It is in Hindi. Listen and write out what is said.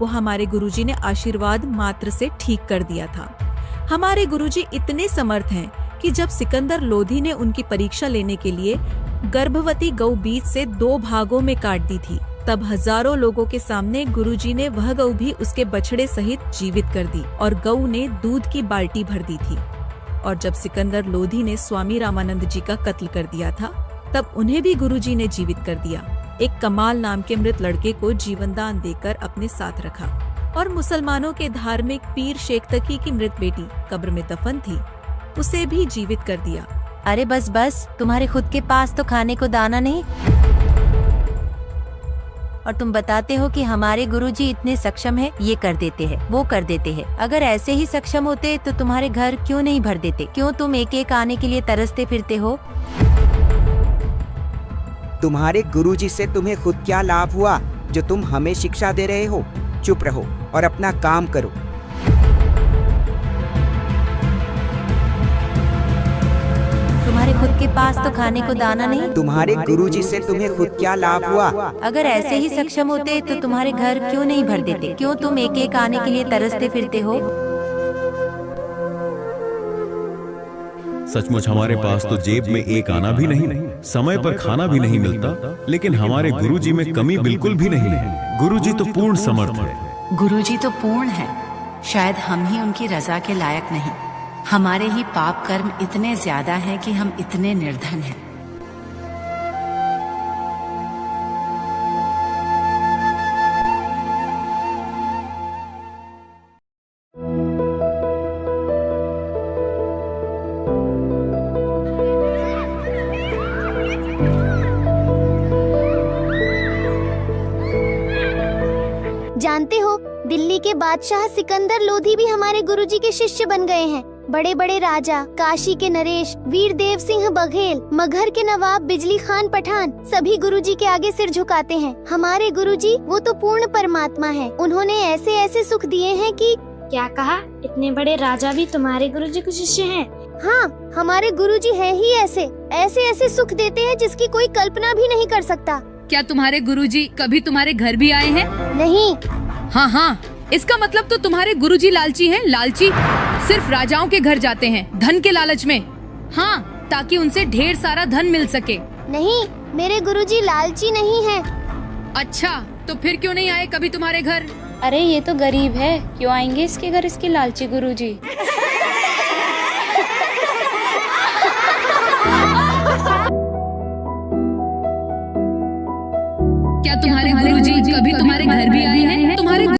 वो हमारे गुरुजी ने आशीर्वाद मात्र से ठीक कर दिया था। हमारे गुरुजी इतने समर्थ हैं कि जब सिकंदर लोधी ने उनकी परीक्षा लेने के लिए गर्भवती गऊ बीच से 2 भागों में काट दी थी, तब हजारों लोगों के सामने गुरुजी ने वह गऊ भी उसके बछड़े सहित जीवित कर दी और गऊ ने दूध की बाल्टी भर दी थी। और जब सिकंदर लोधी ने स्वामी रामानंद जी का कत्ल कर दिया था, तब उन्हें भी गुरुजी ने जीवित कर दिया। एक कमाल नाम के मृत लड़के को जीवनदान देकर अपने साथ रखा और मुसलमानों के धार्मिक पीर शेख तकी की मृत बेटी कब्र में दफन थी, उसे भी जीवित कर दिया। अरे बस बस, तुम्हारे खुद के पास तो खाने को दाना नहीं, और तुम बताते हो कि हमारे गुरुजी इतने सक्षम है, ये कर देते हैं, वो कर देते हैं। अगर ऐसे ही सक्षम होते तो तुम्हारे घर क्यों नहीं भर देते? क्यों तुम एक एक आने के लिए तरसते फिरते हो? तुम्हारे गुरुजी से तुम्हें खुद क्या लाभ हुआ जो तुम हमें शिक्षा दे रहे हो? चुप रहो और अपना काम करो। तुम्हारे खुद के पास तो खाने को दाना नहीं। तुम्हारे गुरुजी से तुम्हें खुद क्या लाभ हुआ? अगर ऐसे ही सक्षम होते तो तुम्हारे घर क्यों नहीं भर देते? क्यों तुम एक एक आने के लिए तरसते फिरते हो? सचमुच हमारे पास तो जेब में एक आना भी नहीं, समय पर खाना भी नहीं मिलता, लेकिन हमारे गुरुजी में कमी बिल्कुल भी नहीं है। गुरुजी तो पूर्ण समर्थ है। गुरुजी तो पूर्ण है, शायद हम ही उनकी रजा के लायक नहीं। हमारे ही पाप कर्म इतने ज्यादा हैं कि हम इतने निर्धन हैं। जानते हो, दिल्ली के बादशाह सिकंदर लोधी भी हमारे गुरुजी के शिष्य बन गए हैं। बड़े बड़े राजा, काशी के नरेश, वीर देव सिंह बघेल, मगहर के नवाब बिजली खान पठान, सभी गुरुजी के आगे सिर झुकाते हैं। हमारे गुरुजी वो तो पूर्ण परमात्मा है। उन्होंने ऐसे ऐसे सुख दिए हैं कि क्या कहा? इतने बड़े राजा भी तुम्हारे गुरुजी के शिष्य हैं? हाँ, हमारे गुरुजी हैं ही ऐसे ऐसे सुख देते हैं जिसकी कोई कल्पना भी नहीं कर सकता। क्या तुम्हारे गुरुजी कभी तुम्हारे घर भी आए हैं? नहीं। हाँ हाँ, इसका मतलब तो तुम्हारे गुरुजी लालची हैं। लालची सिर्फ राजाओं के घर जाते हैं, धन के लालच में। हाँ, ताकि उनसे ढेर सारा धन मिल सके। नहीं, मेरे गुरुजी लालची नहीं हैं। अच्छा, तो फिर क्यों नहीं आए कभी तुम्हारे घर? अरे ये तो गरीब है, क्यों आएंगे इसके घर इसके लालची गुरुजी? क्या तुम्हारे गुरुजी कभी तुम्हारे घर भी आए हैं? तुम्हारे